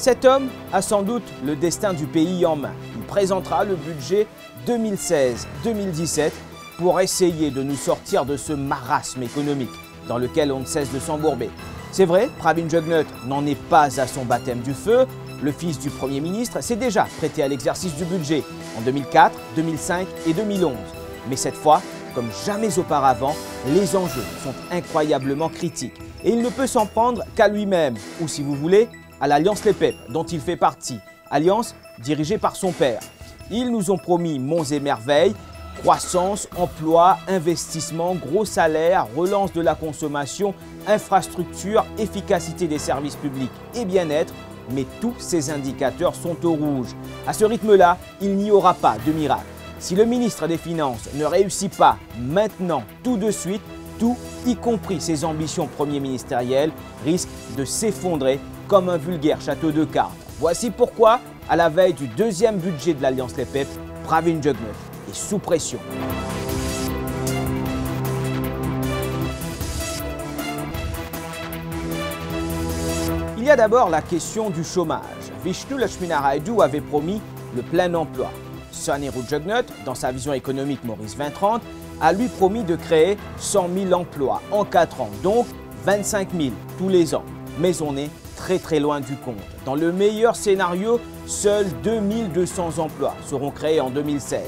Cet homme a sans doute le destin du pays en main. Il présentera le budget 2016-2017 pour essayer de nous sortir de ce marasme économique dans lequel on ne cesse de s'embourber. C'est vrai, Pravin Jugnauth n'en est pas à son baptême du feu. Le fils du Premier ministre s'est déjà prêté à l'exercice du budget en 2004, 2005 et 2011. Mais cette fois, comme jamais auparavant, les enjeux sont incroyablement critiques. Et il ne peut s'en prendre qu'à lui-même, ou si vous voulez, à l'Alliance Les Peuples, dont il fait partie. Alliance dirigée par son père. Ils nous ont promis monts et merveilles, croissance, emploi, investissement, gros salaires, relance de la consommation, infrastructure, efficacité des services publics et bien-être. Mais tous ces indicateurs sont au rouge. À ce rythme-là, il n'y aura pas de miracle. Si le ministre des Finances ne réussit pas maintenant, tout de suite, tout, y compris ses ambitions premier ministérielles, risque de s'effondrer comme un vulgaire château de cartes. Voici pourquoi, à la veille du deuxième budget de l'Alliance Les Peuples, Pravin Jugnauth est sous pression. Il y a d'abord la question du chômage. Vishnu Lakshminarayalu avait promis le plein emploi. Sunneru Jugnauth, dans sa vision économique Maurice 2030, a lui promis de créer 100 000 emplois en 4 ans, donc 25 000 tous les ans. Mais on est très loin du compte. Dans le meilleur scénario, seuls 2200 emplois seront créés en 2016.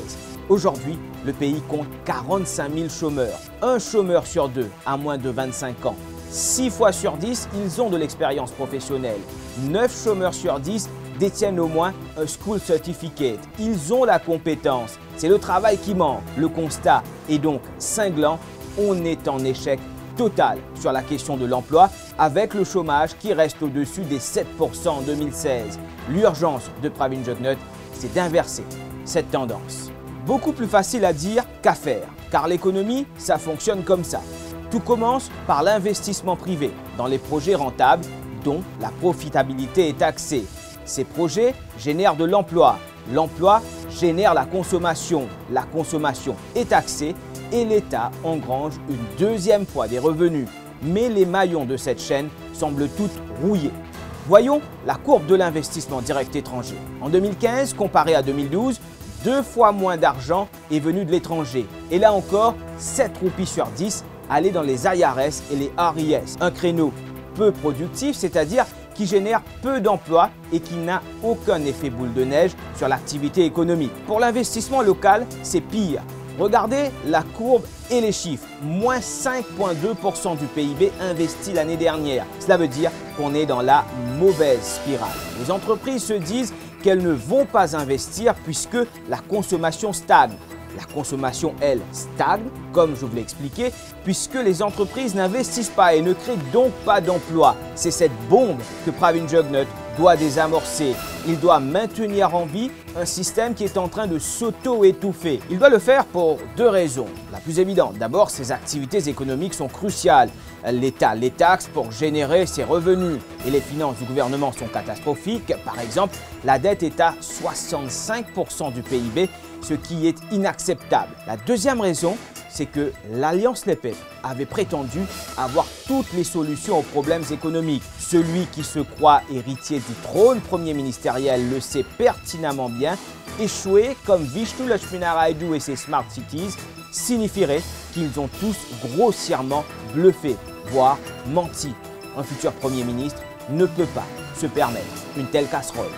Aujourd'hui, le pays compte 45 000 chômeurs. Un chômeur sur deux a moins de 25 ans. 6 fois sur 10, ils ont de l'expérience professionnelle. 9 chômeurs sur 10 détiennent au moins un School Certificate. Ils ont la compétence. C'est le travail qui manque. Le constat est donc cinglant. On est en échec total sur la question de l'emploi avec le chômage qui reste au-dessus des 7% en 2016. L'urgence de Pravin Jugnauth, c'est d'inverser cette tendance. Beaucoup plus facile à dire qu'à faire, car l'économie, ça fonctionne comme ça. Tout commence par l'investissement privé dans les projets rentables dont la profitabilité est taxée. Ces projets génèrent de l'emploi. L'emploi génère la consommation est taxée et l'État engrange une deuxième fois des revenus. Mais les maillons de cette chaîne semblent toutes rouillés. Voyons la courbe de l'investissement direct étranger. En 2015, comparé à 2012, 2 fois moins d'argent est venu de l'étranger. Et là encore, 7 roupies sur 10 allaient dans les IRS et les RES. Un créneau peu productif, c'est-à-dire qui génère peu d'emplois et qui n'a aucun effet boule de neige sur l'activité économique. Pour l'investissement local, c'est pire. Regardez la courbe et les chiffres. Moins 5,2% du PIB investi l'année dernière. Cela veut dire qu'on est dans la mauvaise spirale. Les entreprises se disent qu'elles ne vont pas investir puisque la consommation stagne. La consommation, elle, stagne, comme je vous l'ai expliqué, puisque les entreprises n'investissent pas et ne créent donc pas d'emplois. C'est cette bombe que Pravin Jugnauth doit désamorcer. Il doit maintenir en vie un système qui est en train de s'auto-étouffer. Il doit le faire pour 2 raisons. La plus évidente, d'abord, ses activités économiques sont cruciales. L'État les taxe pour générer ses revenus et les finances du gouvernement sont catastrophiques. Par exemple, la dette est à 65% du PIB, ce qui est inacceptable. La deuxième raison, c'est que l'Alliance Les Peuples avait prétendu avoir toutes les solutions aux problèmes économiques. Celui qui se croit héritier du trône premier ministériel le sait pertinemment bien. Échouer comme Vishnu Lakshminarayalu et ses Smart Cities signifierait qu'ils ont tous grossièrement bluffé, voire menti. Un futur Premier ministre ne peut pas se permettre une telle casserole.